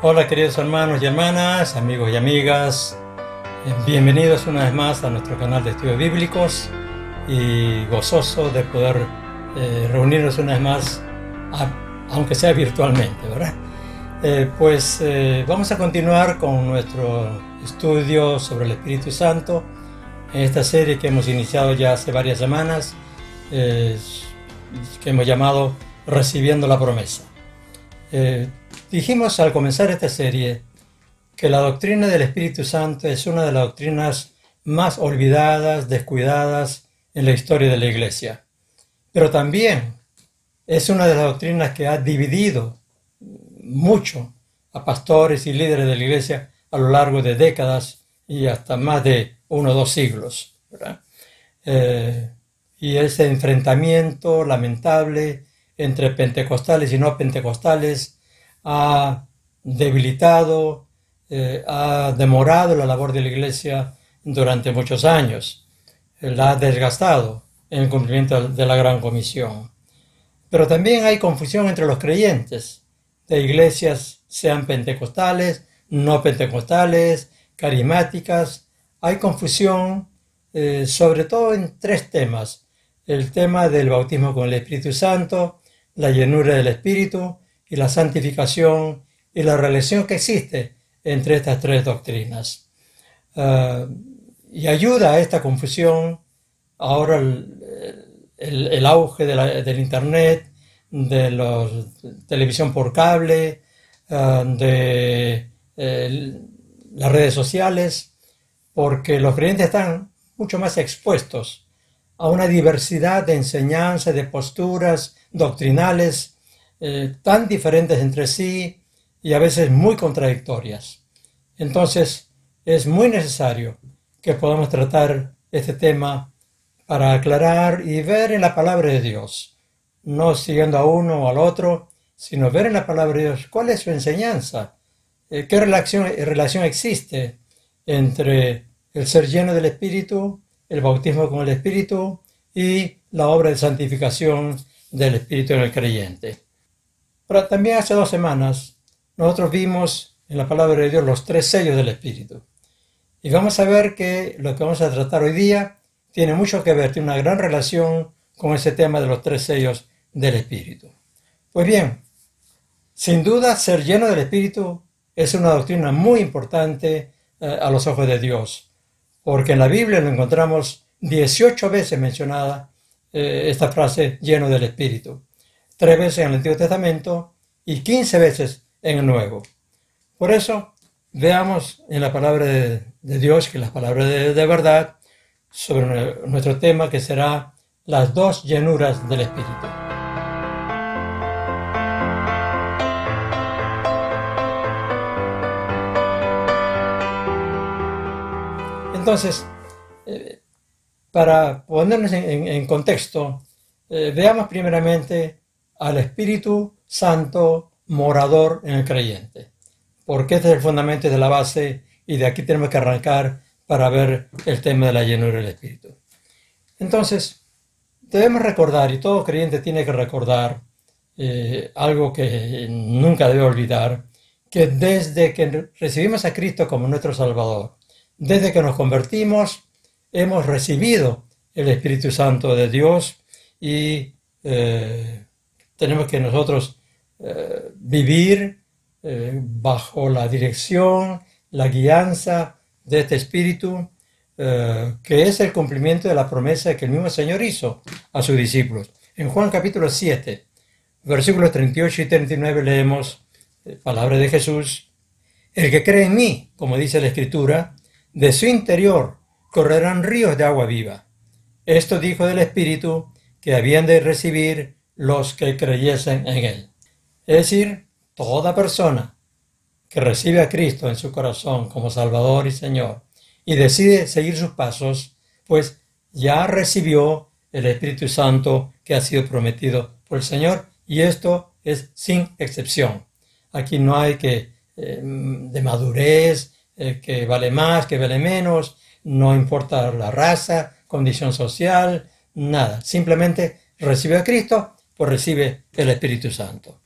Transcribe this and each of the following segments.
Hola queridos hermanos y hermanas, amigos y amigas, bienvenidos una vez más a nuestro canal de estudios bíblicos y gozoso de poder reunirnos una vez más, aunque sea virtualmente, ¿verdad? Vamos a continuar con nuestro estudio sobre el Espíritu Santo en esta serie que hemos iniciado ya hace varias semanas, que hemos llamado Recibiendo la Promesa. Dijimos al comenzar esta serie que la doctrina del Espíritu Santo es una de las doctrinas más olvidadas, descuidadas en la historia de la Iglesia. Pero también es una de las doctrinas que ha dividido mucho a pastores y líderes de la Iglesia a lo largo de décadas y hasta más de 1 o 2 siglos, ¿verdad? Y ese enfrentamiento lamentable entre pentecostales y no pentecostales ha debilitado, ha demorado la labor de la Iglesia durante muchos años, la ha desgastado en el cumplimiento de la Gran Comisión. Pero también hay confusión entre los creyentes de iglesias, sean pentecostales, no pentecostales, carismáticas. Hay confusión sobre todo en 3 temas: el tema del bautismo con el Espíritu Santo, la llenura del Espíritu y la santificación, y la relación que existe entre estas 3 doctrinas. Y ayuda a esta confusión ahora el auge del Internet, de la televisión por cable, de las redes sociales, porque los creyentes están mucho más expuestos a una diversidad de enseñanzas, de posturas doctrinales tan diferentes entre sí y a veces muy contradictorias. Entonces es muy necesario que podamos tratar este tema para aclarar y ver en la palabra de Dios, no siguiendo a uno o al otro, sino ver en la palabra de Dios cuál es su enseñanza, qué relación existe entre el ser lleno del Espíritu, el bautismo con el Espíritu y la obra de santificación del Espíritu en el creyente. Pero también hace 2 semanas nosotros vimos en la palabra de Dios los 3 sellos del Espíritu. Y vamos a ver que lo que vamos a tratar hoy día tiene mucho que ver, tiene una gran relación con ese tema de los 3 sellos del Espíritu. Pues bien, sin duda ser lleno del Espíritu es una doctrina muy importante a los ojos de Dios, porque en la Biblia lo encontramos 18 veces mencionada esta frase, lleno del Espíritu. 3 veces en el Antiguo Testamento y 15 veces en el Nuevo. Por eso, veamos en la palabra de Dios, que es la palabra de verdad, sobre nuestro tema, que será las 2 llenuras del Espíritu. Entonces, para ponernos en contexto, veamos primeramente al Espíritu Santo morador en el creyente, porque este es el fundamento de la base y de aquí tenemos que arrancar para ver el tema de la llenura del Espíritu. Entonces, debemos recordar, y todo creyente tiene que recordar algo que nunca debe olvidar, que desde que recibimos a Cristo como nuestro Salvador, desde que nos convertimos, hemos recibido el Espíritu Santo de Dios y tenemos que nosotros vivir bajo la dirección, la guianza de este Espíritu, que es el cumplimiento de la promesa que el mismo Señor hizo a sus discípulos. En Juan capítulo 7, versículos 38 y 39 leemos palabra de Jesús: el que cree en mí, como dice la Escritura, de su interior correrán ríos de agua viva. Esto dijo del Espíritu que habían de recibir los que creyesen en él. Es decir, toda persona que recibe a Cristo en su corazón como Salvador y Señor y decide seguir sus pasos, pues ya recibió el Espíritu Santo que ha sido prometido por el Señor, y esto es sin excepción. Aquí no hay que de madurez, que vale más, que vale menos, no importa la raza, condición social, nada. Simplemente recibe a Cristo, pues recibe el Espíritu Santo.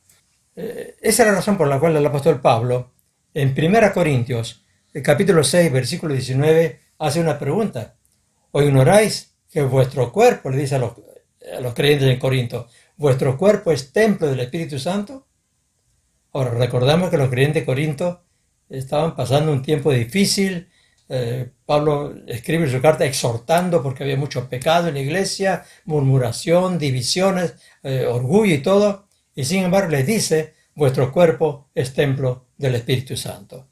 Esa es la razón por la cual el apóstol Pablo En 1 Corintios, el capítulo 6, versículo 19, hace una pregunta. ¿O ignoráis que vuestro cuerpo, le dice a los creyentes en Corinto, vuestro cuerpo es templo del Espíritu Santo? Ahora, recordamos que los creyentes de Corinto estaban pasando un tiempo difícil. Pablo escribe su carta exhortando porque había mucho pecado en la iglesia, murmuración, divisiones, orgullo y todo. Y sin embargo les dice, vuestro cuerpo es templo del Espíritu Santo.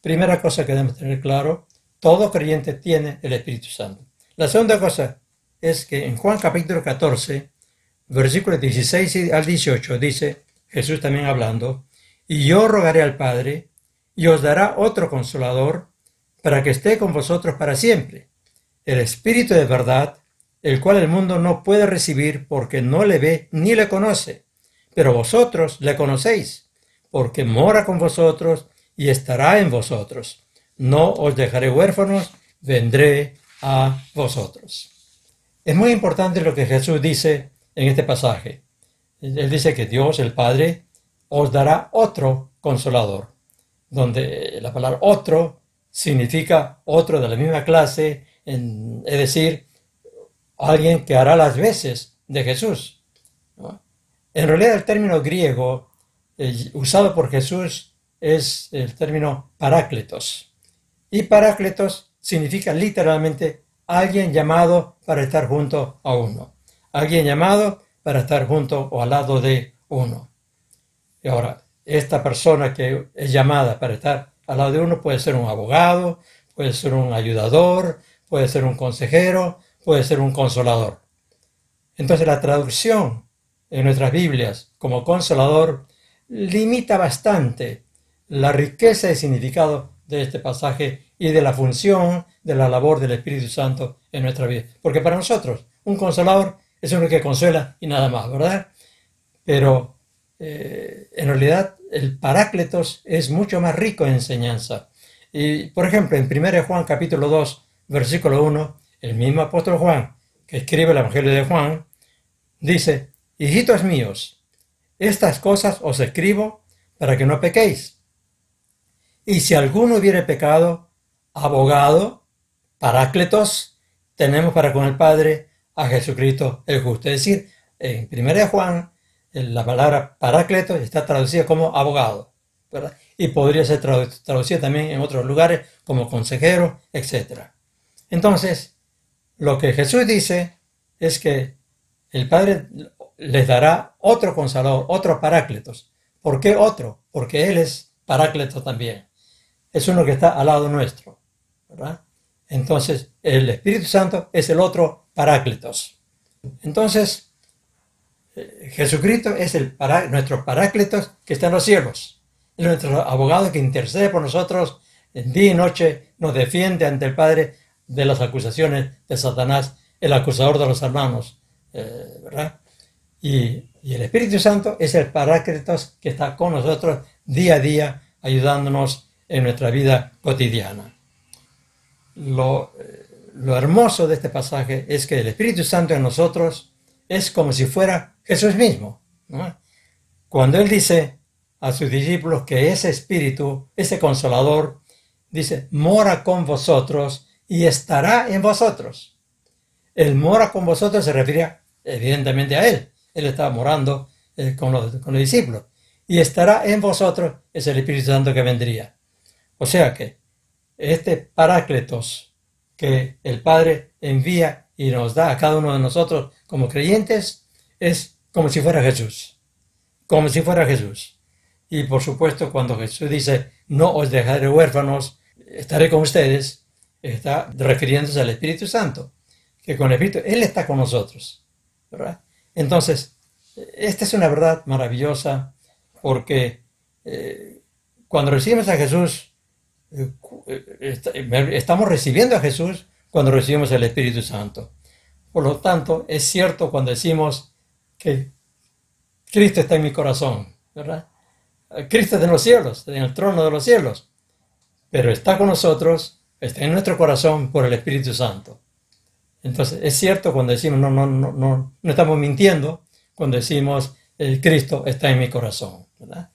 Primera cosa que debemos tener claro, todo creyente tiene el Espíritu Santo. La segunda cosa es que en Juan capítulo 14, versículos 16 al 18, dice Jesús también hablando, y yo rogaré al Padre, y os dará otro consolador, para que esté con vosotros para siempre, el Espíritu de verdad, el cual el mundo no puede recibir porque no le ve ni le conoce, pero vosotros le conocéis, porque mora con vosotros y estará en vosotros. No os dejaré huérfanos, vendré a vosotros. Es muy importante lo que Jesús dice en este pasaje. Él dice que Dios, el Padre, os dará otro consolador, donde la palabra otro significa otro de la misma clase, es decir, alguien que hará las veces de Jesús, ¿no? En realidad el término griego usado por Jesús es el término parácletos. Y parácletos significa literalmente alguien llamado para estar junto a uno. Alguien llamado para estar junto o al lado de uno. Y ahora, esta persona que es llamada para estar al lado de uno puede ser un abogado, puede ser un ayudador, puede ser un consejero, puede ser un consolador. Entonces la traducción en nuestras Biblias como consolador limita bastante la riqueza de significado de este pasaje y de la función, de la labor del Espíritu Santo en nuestra vida. Porque para nosotros, un consolador es uno que consuela y nada más, ¿verdad? Pero en realidad el Parácletos es mucho más rico en enseñanza. Y, por ejemplo, en 1 Juan capítulo 2, versículo 1, el mismo apóstol Juan, que escribe el Evangelio de Juan, dice, hijitos míos, estas cosas os escribo para que no pequéis. Y si alguno hubiere pecado, abogado, Parácletos, tenemos para con el Padre a Jesucristo el justo. Es decir, en 1 Juan, la palabra Parácletos está traducida como abogado, ¿verdad? Y podría ser traducida también en otros lugares como consejero, etc. Entonces, lo que Jesús dice es que el Padre les dará otro consolador, otro Parácletos. ¿Por qué otro? Porque Él es Parácleto también. Es uno que está al lado nuestro, ¿verdad? Entonces, el Espíritu Santo es el otro Parácletos. Entonces, Jesucristo es nuestro Parácletos que está en los cielos. Es nuestro abogado que intercede por nosotros en día y noche, nos defiende ante el Padre de las acusaciones de Satanás, el acusador de los hermanos, ¿verdad? Y el Espíritu Santo es el Parácletos que está con nosotros día a día, ayudándonos en nuestra vida cotidiana. Lo hermoso de este pasaje es que el Espíritu Santo en nosotros es como si fuera Jesús mismo, ¿no? Cuando Él dice a sus discípulos que ese Espíritu, ese Consolador, dice, mora con vosotros y estará en vosotros. El mora con vosotros se refiere evidentemente a Él. Él estaba morando con los discípulos. Y estará en vosotros es el Espíritu Santo que vendría. O sea que este Parácletos que el Padre envía y nos da a cada uno de nosotros como creyentes es como si fuera Jesús. Como si fuera Jesús. Y por supuesto cuando Jesús dice no os dejaré huérfanos, estaré con ustedes, está refiriéndose al Espíritu Santo. Que con el Espíritu, Él está con nosotros, ¿verdad? Entonces, esta es una verdad maravillosa porque cuando recibimos a Jesús, estamos recibiendo a Jesús cuando recibimos el Espíritu Santo. Por lo tanto, es cierto cuando decimos que Cristo está en mi corazón, ¿verdad? Cristo está en los cielos, en el trono de los cielos, pero está con nosotros, está en nuestro corazón por el Espíritu Santo. Entonces, es cierto cuando decimos, no estamos mintiendo cuando decimos, el Cristo está en mi corazón, ¿verdad?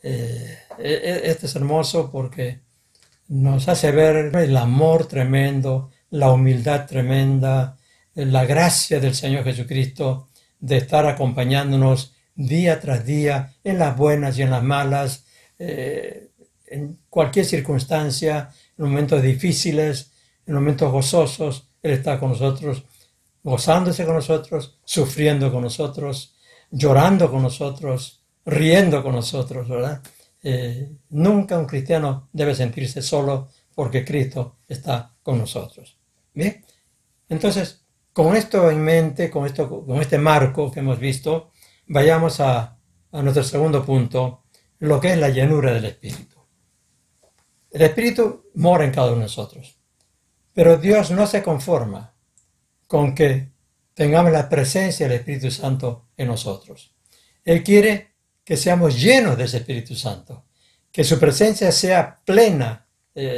Este es hermoso porque nos hace ver el amor tremendo, la humildad tremenda, la gracia del Señor Jesucristo de estar acompañándonos día tras día, en las buenas y en las malas, en cualquier circunstancia, en momentos difíciles, en momentos gozosos. Él está con nosotros, gozándose con nosotros, sufriendo con nosotros, llorando con nosotros, riendo con nosotros, ¿verdad? Nunca un cristiano debe sentirse solo porque Cristo está con nosotros. ¿Bien? Entonces, con esto en mente, con este marco que hemos visto, vayamos a nuestro segundo punto, lo que es la llenura del Espíritu. El Espíritu mora en cada uno de nosotros, pero Dios no se conforma con que tengamos la presencia del Espíritu Santo en nosotros. Él quiere que seamos llenos de ese Espíritu Santo, que su presencia sea plena,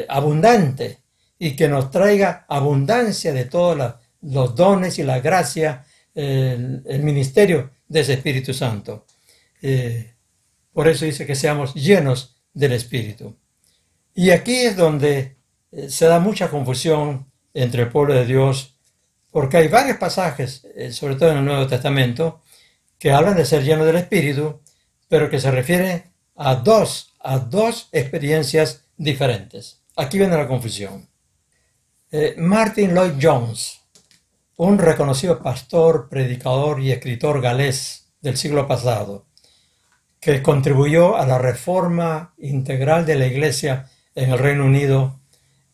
abundante, y que nos traiga abundancia de todos los dones y la gracia, el ministerio de ese Espíritu Santo. Por eso dice que seamos llenos del Espíritu. Y aquí es donde se da mucha confusión entre el pueblo de Dios, porque hay varios pasajes, sobre todo en el Nuevo Testamento, que hablan de ser llenos del Espíritu, pero que se refieren a dos experiencias diferentes. Aquí viene la confusión. Martin Lloyd Jones, un reconocido pastor, predicador y escritor galés del siglo pasado, que contribuyó a la reforma integral de la Iglesia en el Reino Unido,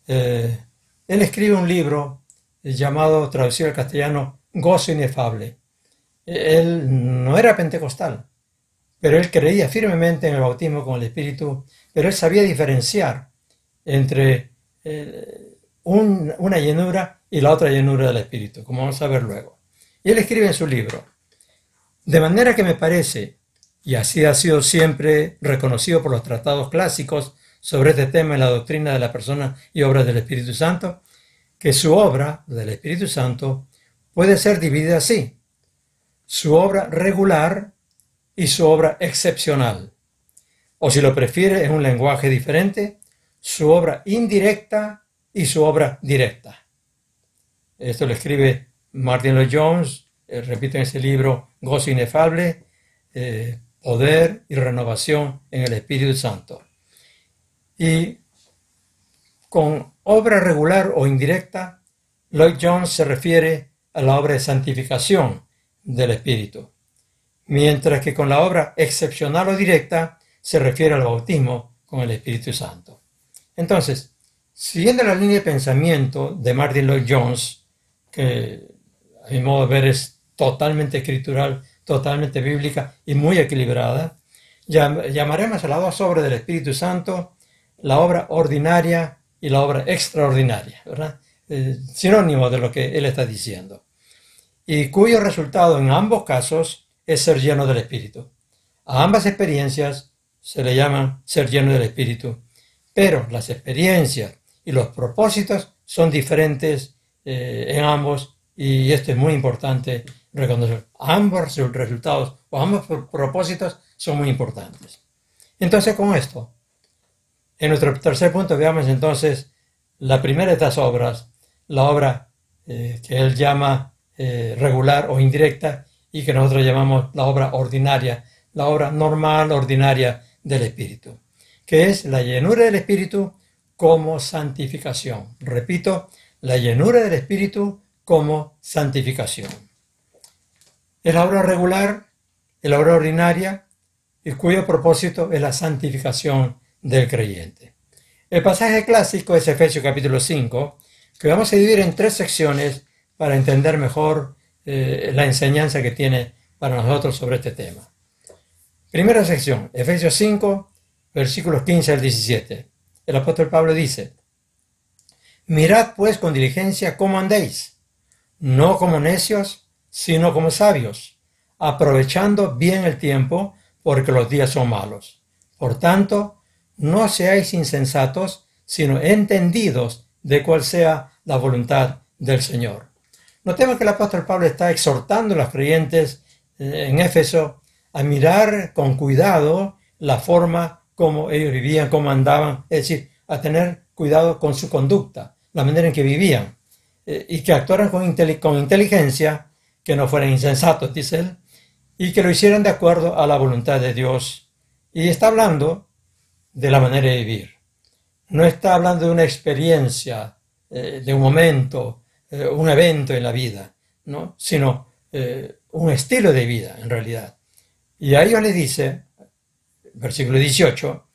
él escribe un libro llamado, traducido al castellano, Gozo Inefable. Él no era pentecostal, pero él creía firmemente en el bautismo con el Espíritu, pero él sabía diferenciar entre una llenura y la otra llenura del Espíritu, como vamos a ver luego. Y él escribe en su libro: de manera que me parece, y así ha sido siempre reconocido por los tratados clásicos sobre este tema en la doctrina de la persona y obras del Espíritu Santo, que su obra, del Espíritu Santo, puede ser dividida así: su obra regular y su obra excepcional. O si lo prefiere en un lenguaje diferente, su obra indirecta y su obra directa. Esto lo escribe Martin Lloyd Jones, repito en ese libro, Gozo Inefable, Poder y Renovación en el Espíritu Santo. Y con obra regular o indirecta, Lloyd Jones se refiere a la obra de santificación del Espíritu, mientras que con la obra excepcional o directa se refiere al bautismo con el Espíritu Santo. Entonces, siguiendo la línea de pensamiento de Martin Lloyd Jones, que a mi modo de ver es totalmente escritural, totalmente bíblica y muy equilibrada, llamaremos a las dos obras del Espíritu Santo la obra ordinaria y la obra extraordinaria, ¿verdad? Sinónimo de lo que él está diciendo, y cuyo resultado en ambos casos es ser lleno del Espíritu. A ambas experiencias se le llama ser lleno del Espíritu, pero las experiencias y los propósitos son diferentes en ambos, y esto es muy importante reconocer. Ambos resultados o ambos propósitos son muy importantes. Entonces, con esto, en nuestro tercer punto, veamos entonces la primera de estas obras, la obra que él llama regular o indirecta, y que nosotros llamamos la obra ordinaria, la obra normal, ordinaria del Espíritu, que es la llenura del Espíritu como santificación. Repito, la llenura del Espíritu como santificación. Es la obra regular, es la obra ordinaria, y cuyo propósito es la santificación del creyente. El pasaje clásico es Efesios capítulo 5, que vamos a dividir en 3 secciones para entender mejor la enseñanza que tiene para nosotros sobre este tema. Primera sección, Efesios 5, versículos 15 al 17. El apóstol Pablo dice: mirad pues con diligencia cómo andéis, no como necios, sino como sabios, aprovechando bien el tiempo, porque los días son malos. Por tanto, no seáis insensatos, sino entendidos de cuál sea la voluntad del Señor. Notemos que el apóstol Pablo está exhortando a los creyentes en Éfeso a mirar con cuidado la forma cómo ellos vivían, cómo andaban, es decir, a tener cuidado con su conducta, la manera en que vivían, y que actuaran con inteligencia, que no fueran insensatos, dice él, y que lo hicieran de acuerdo a la voluntad de Dios. Y está hablando de la manera de vivir. No está hablando de una experiencia, de un momento, un evento en la vida, ¿no? Sino un estilo de vida, en realidad. Y a ellos les dice, versículo 18,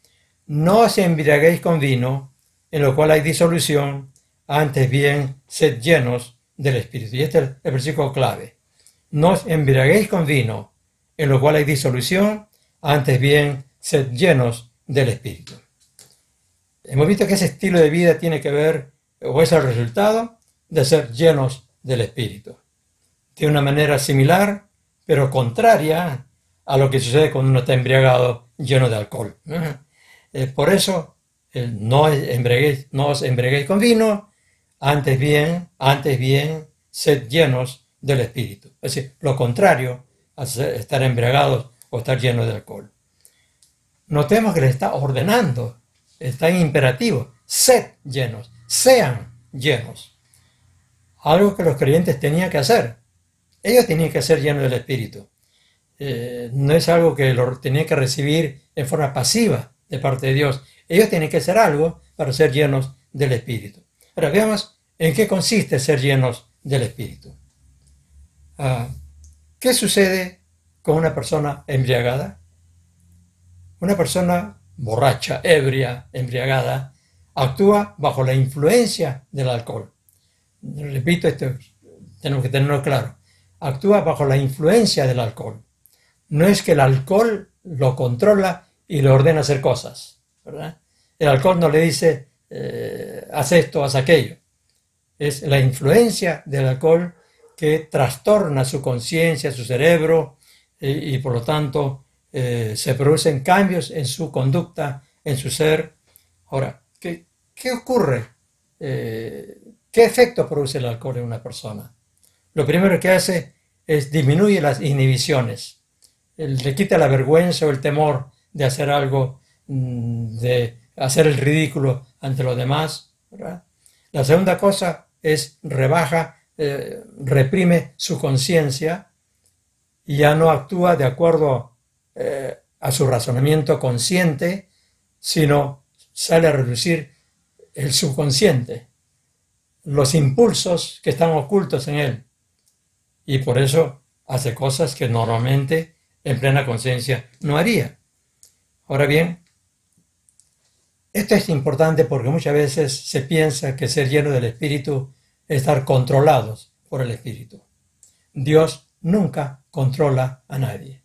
no os embriaguéis con vino, en lo cual hay disolución, antes bien sed llenos del Espíritu. Y este es el versículo clave. No os embriaguéis con vino, en lo cual hay disolución, antes bien sed llenos del Espíritu. Hemos visto que ese estilo de vida tiene que ver, o es el resultado, de ser llenos del Espíritu. De una manera similar, pero contraria a lo que sucede cuando uno está embriagado, lleno de alcohol. Por eso, no os embriaguéis con vino, antes bien, sed llenos del Espíritu. Es decir, lo contrario a estar embriagados o estar llenos de alcohol. Notemos que le está ordenando, está en imperativo, sed llenos, sean llenos. Algo que los creyentes tenían que hacer. Ellos tenían que ser llenos del Espíritu. No es algo que lo tenían que recibir en forma pasiva de parte de Dios. Ellos tienen que hacer algo para ser llenos del Espíritu. Ahora veamos en qué consiste ser llenos del Espíritu. ¿Qué sucede con una persona embriagada? Una persona borracha, ebria, embriagada, actúa bajo la influencia del alcohol. Repito, esto tenemos que tenerlo claro. Actúa bajo la influencia del alcohol. No es que el alcohol lo controla y le ordena hacer cosas, ¿verdad? El alcohol no le dice, haz esto, haz aquello. Es la influencia del alcohol que trastorna su conciencia, su cerebro, y por lo tanto se producen cambios en su conducta, en su ser. Ahora, ¿qué ocurre? ¿Qué efecto produce el alcohol en una persona? Lo primero que hace es disminuye las inhibiciones. Le quita la vergüenza o el temor de hacer algo, de hacer el ridículo ante los demás, ¿verdad? La segunda cosa es reprime su conciencia y ya no actúa de acuerdo a su razonamiento consciente, sino sale a reducir el subconsciente, los impulsos que están ocultos en él, y por eso hace cosas que normalmente en plena conciencia no haría. Ahora bien, esto es importante porque muchas veces se piensa que ser lleno del Espíritu es estar controlados por el Espíritu. Dios nunca controla a nadie.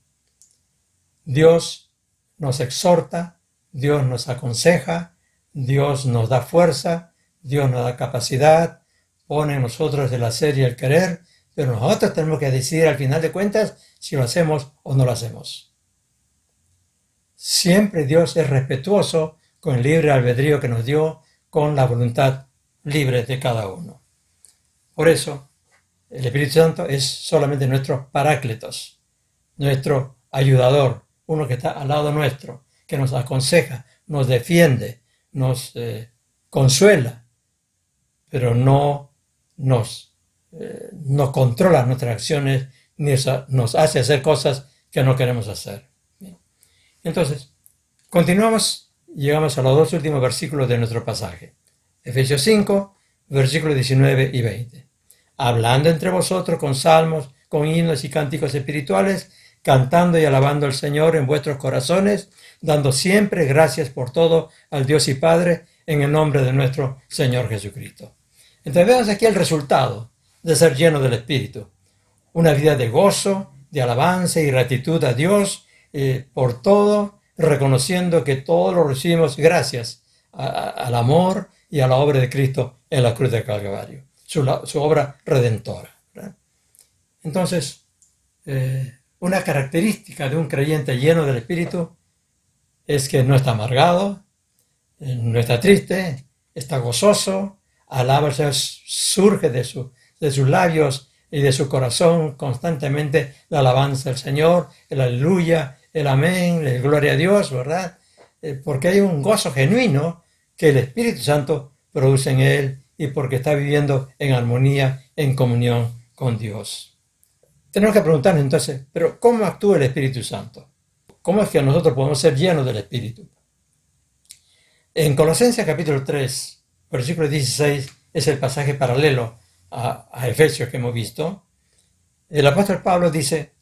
Dios nos exhorta, Dios nos aconseja, Dios nos da fuerza, Dios nos da capacidad, pone en nosotros el hacer y el querer, pero nosotros tenemos que decidir al final de cuentas si lo hacemos o no lo hacemos. Siempre Dios es respetuoso con el libre albedrío que nos dio, con la voluntad libre de cada uno. Por eso, el Espíritu Santo es solamente nuestro paráclitos, nuestro ayudador, uno que está al lado nuestro, que nos aconseja, nos defiende, nos consuela, pero no controla nuestras acciones ni nos hace hacer cosas que no queremos hacer. Bien. Entonces, continuamos y llegamos a los dos últimos versículos de nuestro pasaje. Efesios 5, versículos 19 y 20. Hablando entre vosotros con salmos, con himnos y cánticos espirituales, cantando y alabando al Señor en vuestros corazones, dando siempre gracias por todo al Dios y Padre, en el nombre de nuestro Señor Jesucristo. Entonces vemos aquí el resultado de ser lleno del Espíritu. Una vida de gozo, de alabanza y gratitud a Dios por todo, reconociendo que todo lo recibimos gracias al amor y a la obra de Cristo en la cruz del Calvario, su obra redentora, ¿verdad? Entonces, una característica de un creyente lleno del Espíritu es que no está amargado, no está triste, está gozoso, alaba al Señor, surge de sus labios y de su corazón constantemente la alabanza al Señor, el aleluya, el amén, el gloria a Dios, ¿verdad? porque hay un gozo genuino que el Espíritu Santo produce en él y porque está viviendo en armonía, en comunión con Dios. Tenemos que preguntarnos entonces, ¿pero cómo actúa el Espíritu Santo? ¿Cómo es que nosotros podemos ser llenos del Espíritu? En Colosenses capítulo 3, versículo 16, es el pasaje paralelo a Efesios que hemos visto. El apóstol Pablo dice: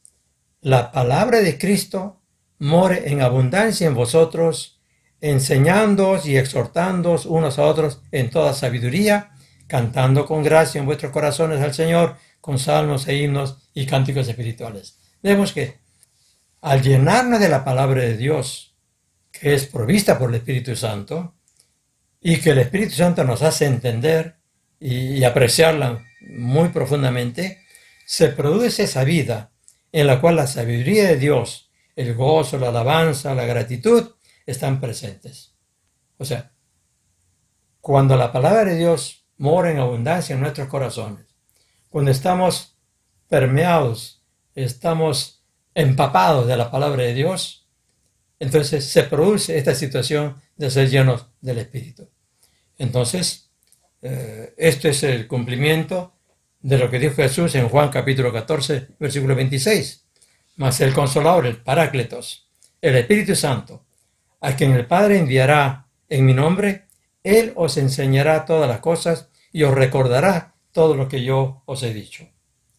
la palabra de Cristo more en abundancia en vosotros, enseñándoos y exhortándoos unos a otros en toda sabiduría, cantando con gracia en vuestros corazones al Señor, con salmos e himnos y cánticos espirituales. Vemos que al llenarnos de la palabra de Dios, que es provista por el Espíritu Santo, y que el Espíritu Santo nos hace entender y apreciarla muy profundamente, se produce esa vida en la cual la sabiduría de Dios, el gozo, la alabanza, la gratitud están presentes. O sea, cuando la palabra de Dios mora en abundancia en nuestros corazones, cuando estamos permeados, estamos empapados de la palabra de Dios, entonces se produce esta situación de ser llenos del Espíritu. Entonces, esto es el cumplimiento de lo que dijo Jesús en Juan capítulo 14, versículo 26. Mas el Consolador, el Paráclitos, el Espíritu Santo, a quien el Padre enviará en mi nombre, Él os enseñará todas las cosas y os recordará todo lo que yo os he dicho.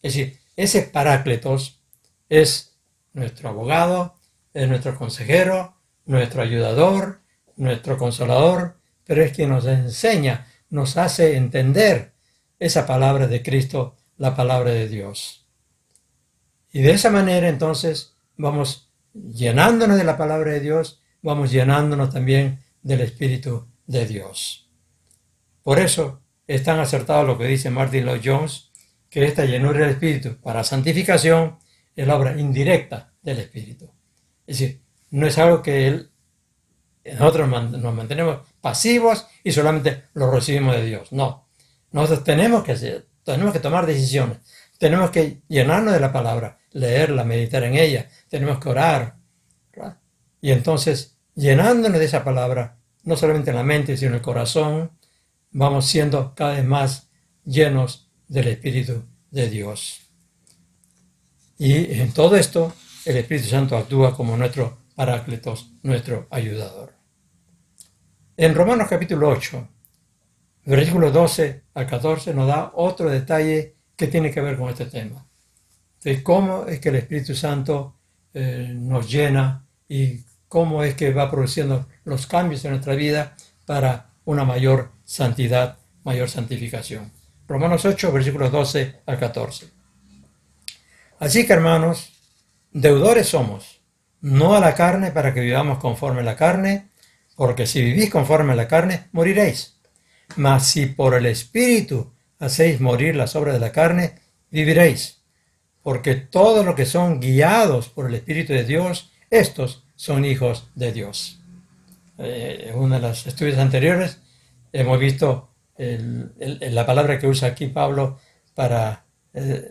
Es decir, ese Paráclitos es nuestro abogado, es nuestro consejero, nuestro ayudador, nuestro consolador, pero es quien nos enseña, nos hace entender esa palabra de Cristo, la palabra de Dios. Y de esa manera entonces vamos llenándonos de la palabra de Dios, vamos llenándonos también del Espíritu de Dios. Por eso es tan acertado lo que dice Martin Lloyd-Jones, que esta llenura del Espíritu para santificación es la obra indirecta del Espíritu. Es decir, no es algo que nosotros nos mantenemos pasivos y solamente lo recibimos de Dios. No, nosotros tenemos que tomar decisiones, tenemos que llenarnos de la palabra, leerla, meditar en ella, tenemos que orar, ¿verdad? Y entonces, llenándonos de esa palabra, no solamente en la mente, sino en el corazón, vamos siendo cada vez más llenos del Espíritu de Dios. Y en todo esto, el Espíritu Santo actúa como nuestro Paráclitos, nuestro ayudador. En Romanos capítulo 8, versículos 12 al 14, nos da otro detalle que tiene que ver con este tema, de cómo es que el Espíritu Santo nos llena y cómo es que va produciendo los cambios en nuestra vida para una mayor santidad, mayor santificación. Romanos 8, versículos 12 al 14. Así que, hermanos, deudores somos, no a la carne para que vivamos conforme a la carne, porque si vivís conforme a la carne, moriréis. Mas si por el Espíritu hacéis morir las obras de la carne, viviréis. Porque todos los que son guiados por el Espíritu de Dios, estos son hijos de Dios. En uno de los estudios anteriores hemos visto la palabra que usa aquí Pablo para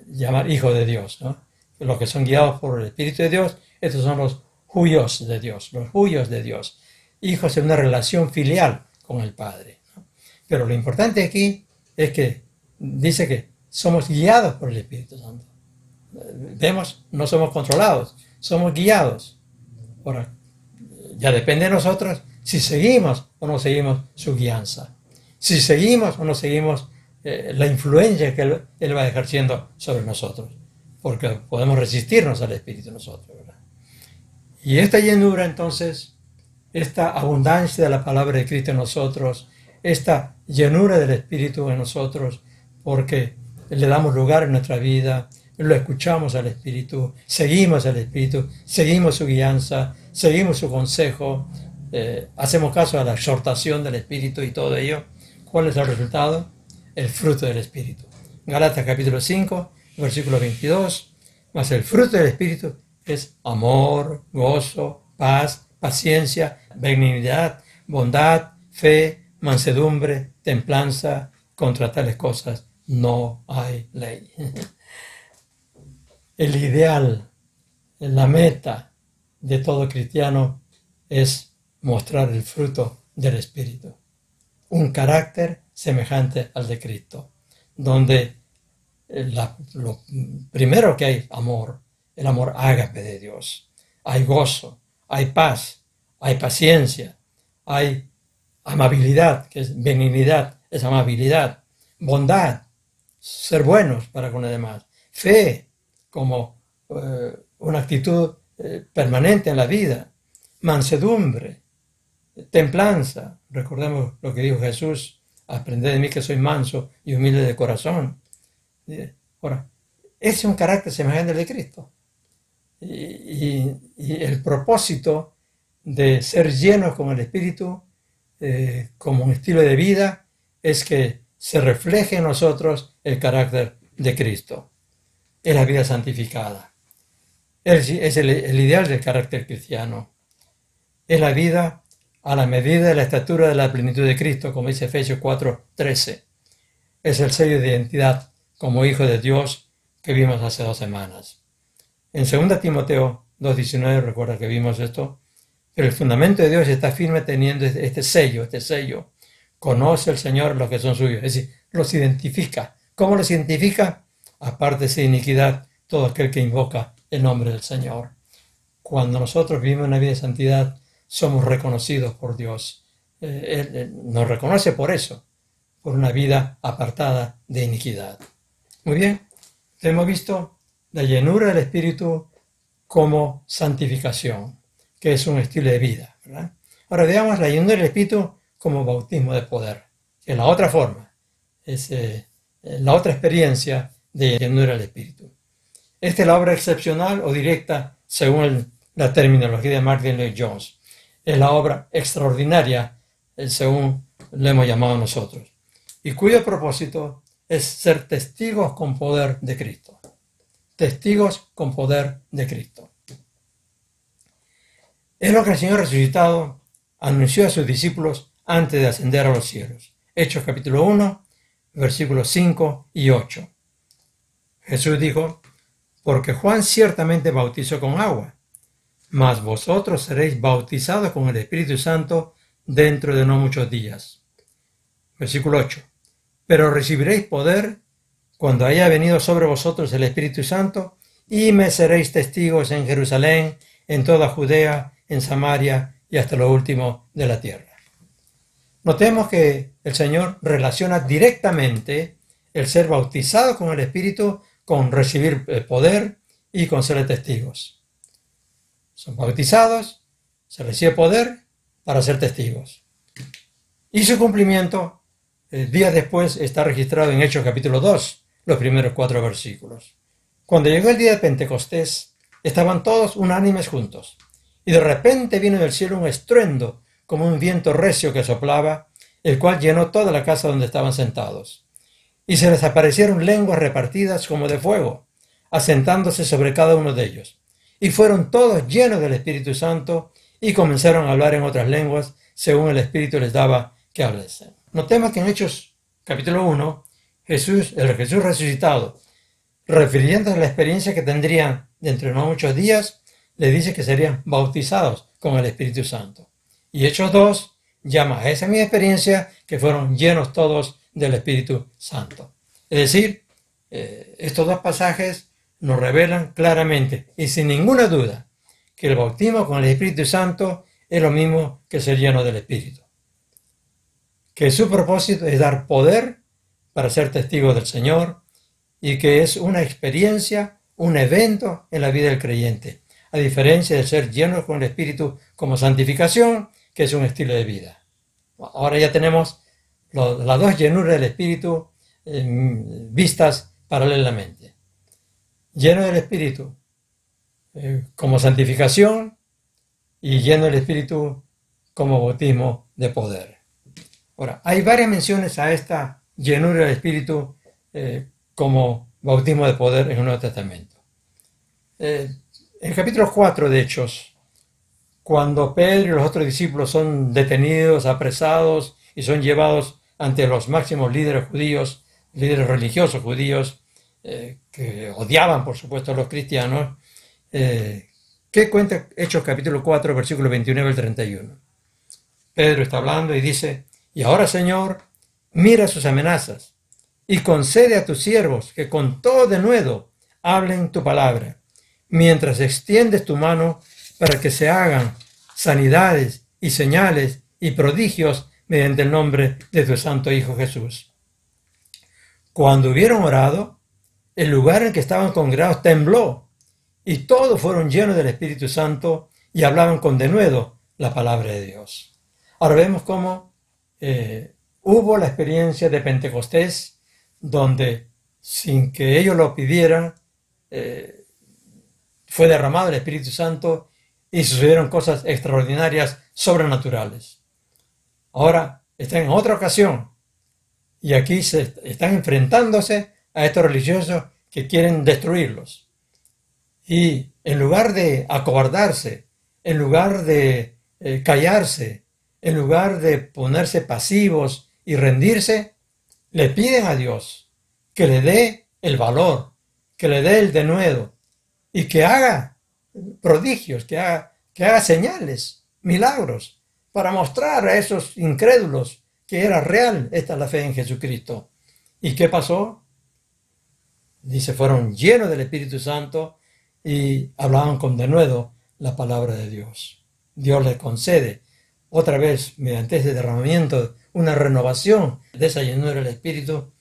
llamar hijo de Dios, ¿no? Los que son guiados por el Espíritu de Dios, estos son los huyos de Dios, los huyos de Dios. Hijos en una relación filial con el Padre, ¿no? Pero lo importante aquí es que dice que somos guiados por el Espíritu Santo. Vemos, no somos controlados, somos guiados. Ahora, ya depende de nosotros si seguimos o no seguimos su guianza. Si seguimos o no seguimos la influencia que Él va ejerciendo sobre nosotros. Porque podemos resistirnos al Espíritu nosotros, ¿verdad? Y esta llenura entonces, esta abundancia de la palabra de Cristo en nosotros, esta llenura del Espíritu en nosotros, porque le damos lugar en nuestra vida, lo escuchamos al Espíritu, seguimos al Espíritu, seguimos su guianza, seguimos su consejo, hacemos caso a la exhortación del Espíritu y todo ello. ¿Cuál es el resultado? El fruto del Espíritu. Gálatas capítulo 5, versículo 22. Mas el fruto del Espíritu es amor, gozo, paz, paciencia, benignidad, bondad, fe, mansedumbre, templanza. Contra tales cosas no hay ley. El ideal, la meta de todo cristiano es mostrar el fruto del Espíritu. Un carácter semejante al de Cristo, donde lo primero que hay amor, el amor ágape de Dios. Hay gozo, hay paz, hay paciencia, hay amabilidad, que es benignidad, es amabilidad, bondad, ser buenos para con los demás, fe como una actitud permanente en la vida, mansedumbre, templanza. Recordemos lo que dijo Jesús: aprended de mí que soy manso y humilde de corazón. Ahora, ese es un carácter semejante al de Cristo. Y el propósito de ser llenos con el Espíritu como un estilo de vida es que se refleje en nosotros el carácter de Cristo. Es la vida santificada. Es el ideal del carácter cristiano. Es la vida a la medida de la estatura de la plenitud de Cristo, como dice Efesios 4:13. Es el sello de identidad como hijo de Dios que vimos hace 2 semanas. En 2 Timoteo 2:19, recuerda que vimos esto, pero el fundamento de Dios está firme teniendo este sello. Conoce el Señor los que son suyos, es decir, los identifica. ¿Cómo los identifica? Apártese de iniquidad todo aquel que invoca el nombre del Señor. Cuando nosotros vivimos una vida de santidad, somos reconocidos por Dios. Él nos reconoce por eso, por una vida apartada de iniquidad. Muy bien, hemos visto la llenura del Espíritu como santificación, que es un estilo de vida, ¿verdad? Ahora veamos la llenura del Espíritu como bautismo de poder, que es la otra forma, es la otra experiencia de llenura del Espíritu. Esta es la obra excepcional o directa según la terminología de Martin Lloyd-Jones. Es la obra extraordinaria según lo hemos llamado nosotros, y cuyo propósito es ser testigos con poder de Cristo. Testigos con poder de Cristo. Es lo que el Señor resucitado anunció a sus discípulos antes de ascender a los cielos. Hechos capítulo 1, versículos 5 y 8. Jesús dijo: porque Juan ciertamente bautizó con agua, mas vosotros seréis bautizados con el Espíritu Santo dentro de no muchos días. Versículo 8. Pero recibiréis poder cuando haya venido sobre vosotros el Espíritu Santo, y me seréis testigos en Jerusalén, en toda Judea, en Samaria y hasta lo último de la tierra. Notemos que el Señor relaciona directamente el ser bautizado con el Espíritu con recibir poder y con ser testigos. Son bautizados, se recibe poder para ser testigos. Y su cumplimiento, días después, está registrado en Hechos capítulo 2, los primeros 4 versículos. Cuando llegó el día de Pentecostés, estaban todos unánimes juntos, y de repente vino del cielo un estruendo, como un viento recio que soplaba, el cual llenó toda la casa donde estaban sentados. Y se les aparecieron lenguas repartidas como de fuego, asentándose sobre cada uno de ellos. Y fueron todos llenos del Espíritu Santo, y comenzaron a hablar en otras lenguas, según el Espíritu les daba que hablasen. Notemos que en Hechos capítulo 1, el Jesús resucitado, refiriéndose a la experiencia que tendrían dentro de no muchos días, le dice que serían bautizados con el Espíritu Santo. Y Hechos 2 llama a esa misma experiencia que fueron llenos todos del Espíritu Santo. Es decir, estos dos pasajes nos revelan claramente y sin ninguna duda que el bautismo con el Espíritu Santo es lo mismo que ser lleno del Espíritu. Que su propósito es dar poder para ser testigos del Señor y que es una experiencia, un evento en la vida del creyente, a diferencia de ser llenos con el Espíritu como santificación, que es un estilo de vida. Ahora ya tenemos las dos llenuras del Espíritu vistas paralelamente. Lleno del Espíritu como santificación y lleno del Espíritu como bautismo de poder. Ahora, hay varias menciones a esta llenura del Espíritu como bautismo de poder en el Nuevo Testamento. En el capítulo 4 de Hechos, cuando Pedro y los otros discípulos son detenidos, apresados y son llevados ante los máximos líderes judíos, líderes religiosos judíos, que odiaban, por supuesto, a los cristianos, ¿qué cuenta Hechos capítulo 4, versículos 29 al 31? Pedro está hablando y dice: y ahora, Señor, mira sus amenazas y concede a tus siervos que con todo denuedo hablen tu palabra, mientras extiendes tu mano para que se hagan sanidades y señales y prodigios mediante el nombre de tu santo Hijo Jesús. Cuando hubieron orado, el lugar en que estaban congregados tembló, y todos fueron llenos del Espíritu Santo y hablaban con denuedo la palabra de Dios. Ahora vemos cómo hubo la experiencia de Pentecostés, donde sin que ellos lo pidieran, fue derramado el Espíritu Santo y sucedieron cosas extraordinarias, sobrenaturales. Ahora están en otra ocasión y aquí están enfrentándose a estos religiosos que quieren destruirlos. Y en lugar de acobardarse, en lugar de callarse, en lugar de ponerse pasivos y rendirse, le piden a Dios que le dé el valor, que le dé el denuedo y que haga prodigios, que haga señales, milagros, para mostrar a esos incrédulos que era real esta la fe en Jesucristo. ¿Y qué pasó? Dice, fueron llenos del Espíritu Santo y hablaban con denuedo la palabra de Dios. Dios les concede otra vez, mediante ese derramamiento, una renovación de esa llenura del Espíritu,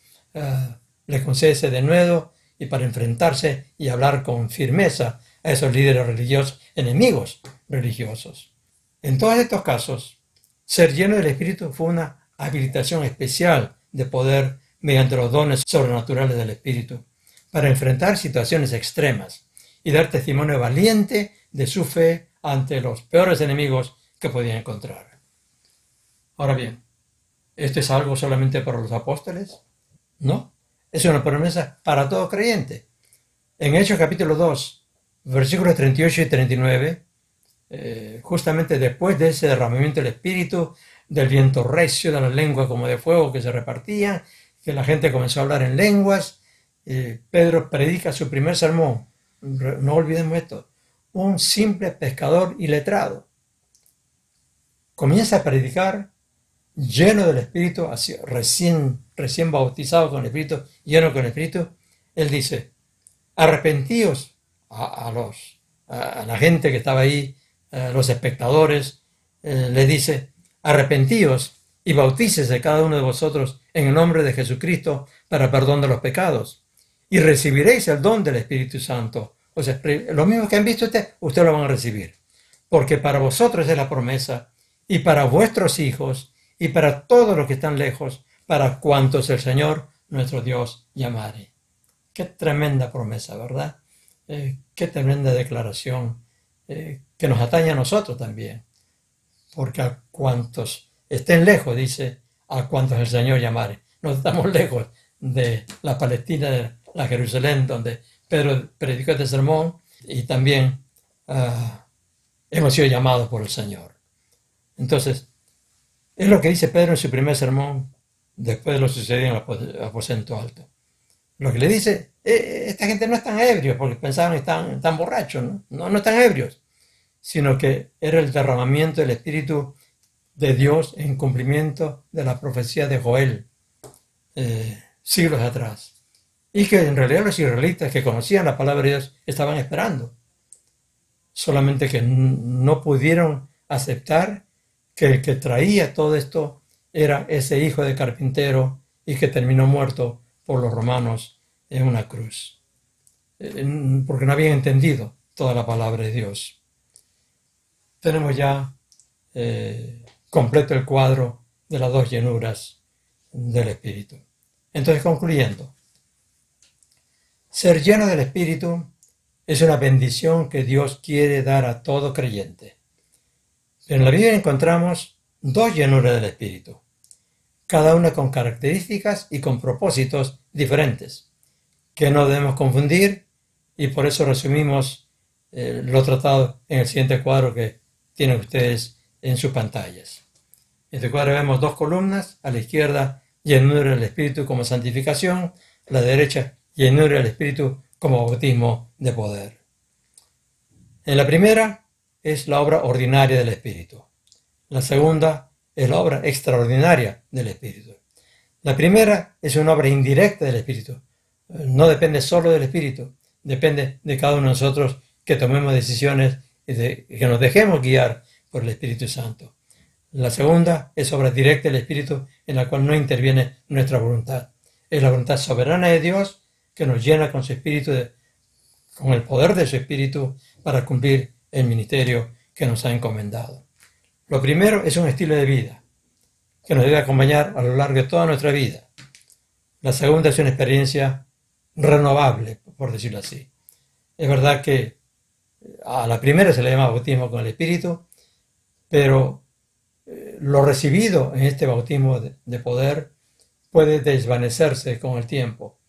les concede ese denuedo y para enfrentarse y hablar con firmeza a esos líderes religiosos, enemigos religiosos. En todos estos casos, ser lleno del Espíritu fue una habilitación especial de poder mediante los dones sobrenaturales del Espíritu para enfrentar situaciones extremas y dar testimonio valiente de su fe ante los peores enemigos que podían encontrar. Ahora bien, ¿esto es algo solamente para los apóstoles? No, es una promesa para todo creyente. En Hechos capítulo 2, versículos 38 y 39, justamente después de ese derramamiento del Espíritu, del viento recio, de las lenguas como de fuego que se repartían, que la gente comenzó a hablar en lenguas, Pedro predica su primer sermón. No olvidemos esto, un simple pescador iletrado comienza a predicar lleno del Espíritu, así, recién bautizado con el Espíritu, lleno con el Espíritu. Él dice, arrepentíos a la gente que estaba ahí, a los espectadores, le dice, arrepentíos y bautícese cada uno de vosotros en el nombre de Jesucristo para perdón de los pecados y recibiréis el don del Espíritu Santo. O sea, lo mismo que han visto ustedes lo van a recibir, porque para vosotros es la promesa y para vuestros hijos y para todos los que están lejos, para cuantos el Señor nuestro Dios llamare. Qué tremenda promesa, ¿verdad? Qué tremenda declaración que nos atañe a nosotros también, porque a cuantos estén lejos, dice, a cuantos el Señor llamare. No estamos lejos de la Palestina, de la Jerusalén, donde Pedro predicó este sermón, y también hemos sido llamados por el Señor. Entonces, es lo que dice Pedro en su primer sermón, después de lo sucedido en el aposento alto. Lo que le dice, esta gente no están ebrios, porque pensaban que están borrachos, ¿no? No están ebrios, sino que era el derramamiento del Espíritu de Dios en cumplimiento de la profecía de Joel, siglos atrás. Y que en realidad los israelitas que conocían la palabra de Dios estaban esperando. Solamente que no pudieron aceptar que el que traía todo esto era ese hijo de carpintero y que terminó muerto por los romanos en una cruz. Porque no habían entendido toda la palabra de Dios. Tenemos ya completo el cuadro de las dos llenuras del Espíritu. Entonces, concluyendo, ser lleno del Espíritu es una bendición que Dios quiere dar a todo creyente. En la Biblia encontramos dos llenuras del Espíritu, cada una con características y con propósitos diferentes, que no debemos confundir, y por eso resumimos lo tratado en el siguiente cuadro que tienen ustedes en sus pantallas. En este cuadro vemos dos columnas, a la izquierda llenura del Espíritu como santificación, a la derecha llenura del Espíritu como bautismo de poder. En la primera es la obra ordinaria del Espíritu. La segunda es la obra extraordinaria del Espíritu. La primera es una obra indirecta del Espíritu. No depende solo del Espíritu, depende de cada uno de nosotros que tomemos decisiones y que nos dejemos guiar por el Espíritu Santo. La segunda es obra directa del Espíritu, en la cual no interviene nuestra voluntad. Es la voluntad soberana de Dios que nos llena con su Espíritu, con el poder de su Espíritu, para cumplir el ministerio que nos ha encomendado. Lo primero es un estilo de vida que nos debe acompañar a lo largo de toda nuestra vida. La segunda es una experiencia renovable, por decirlo así. Es verdad que a la primera se le llama bautismo con el Espíritu, pero lo recibido en este bautismo de poder puede desvanecerse con el tiempo,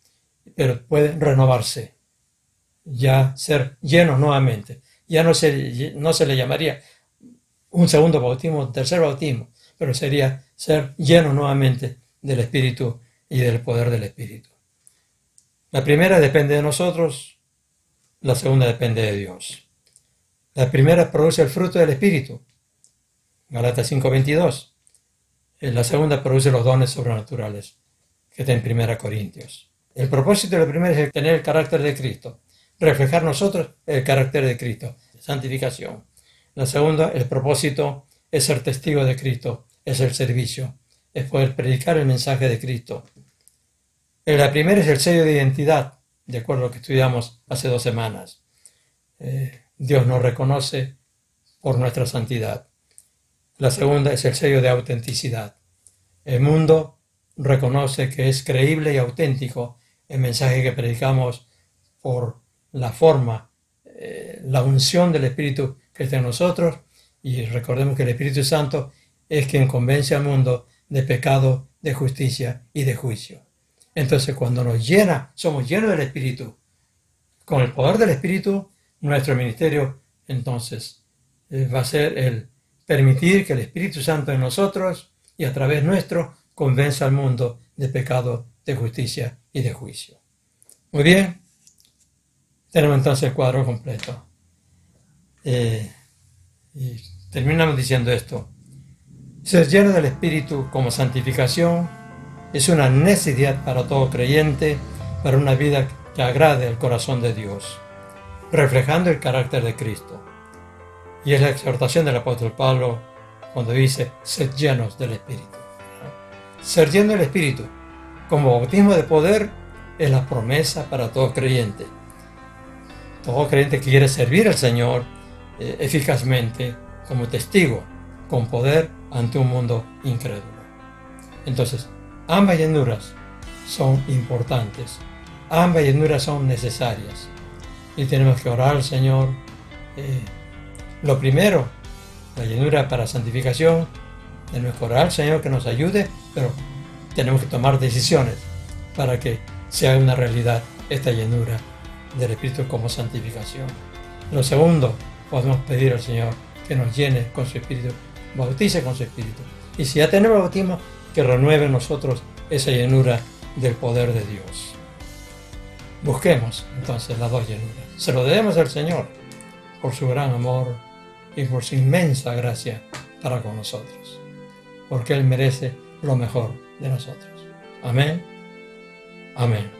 pero puede renovarse, ya ser llenos nuevamente. Ya no se le llamaría un segundo bautismo, un tercer bautismo, pero sería ser llenos nuevamente del Espíritu y del poder del Espíritu. La primera depende de nosotros, la segunda depende de Dios. La primera produce el fruto del Espíritu, Galatas 5:22. La segunda produce los dones sobrenaturales, que está en 1 Corintios. El propósito de la primera es tener el carácter de Cristo, reflejar nosotros el carácter de Cristo, santificación. La segunda, el propósito es ser testigo de Cristo, es el servicio, es poder predicar el mensaje de Cristo. La primera es el sello de identidad, de acuerdo a lo que estudiamos hace 2 semanas. Dios nos reconoce por nuestra santidad. La segunda es el sello de autenticidad. El mundo reconoce que es creíble y auténtico el mensaje que predicamos por la forma, la unción del Espíritu que está en nosotros, y recordemos que el Espíritu Santo es quien convence al mundo de pecado, de justicia y de juicio. Entonces, cuando somos llenos del Espíritu, con el poder del Espíritu, nuestro ministerio entonces va a ser el permitir que el Espíritu Santo en nosotros y a través nuestro convenza al mundo de pecado, de justicia y de juicio. Muy bien, tenemos entonces el cuadro completo. Y terminamos diciendo esto. Ser lleno del Espíritu como santificación es una necesidad para todo creyente, para una vida que agrade al corazón de Dios, reflejando el carácter de Cristo. Y es la exhortación del apóstol Pablo cuando dice, sed llenos del Espíritu. Ser lleno del Espíritu como bautismo de poder es la promesa para todo creyente. Todo creyente que quiere servir al Señor eficazmente como testigo, con poder ante un mundo incrédulo. Entonces, ambas llenuras son importantes, ambas llenuras son necesarias y tenemos que orar al Señor. Lo primero, la llenura para santificación, tenemos que orar al Señor que nos ayude, pero tenemos que tomar decisiones para que sea una realidad esta llenura del Espíritu como santificación. Lo segundo, podemos pedir al Señor que nos llene con su Espíritu, bautice con su Espíritu. Y si ya tenemos bautismo, que renueve en nosotros esa llenura del poder de Dios. Busquemos entonces las dos llenuras. Se lo debemos al Señor por su gran amor y por su inmensa gracia para con nosotros, porque Él merece lo mejor de nosotros. Amén. Amén.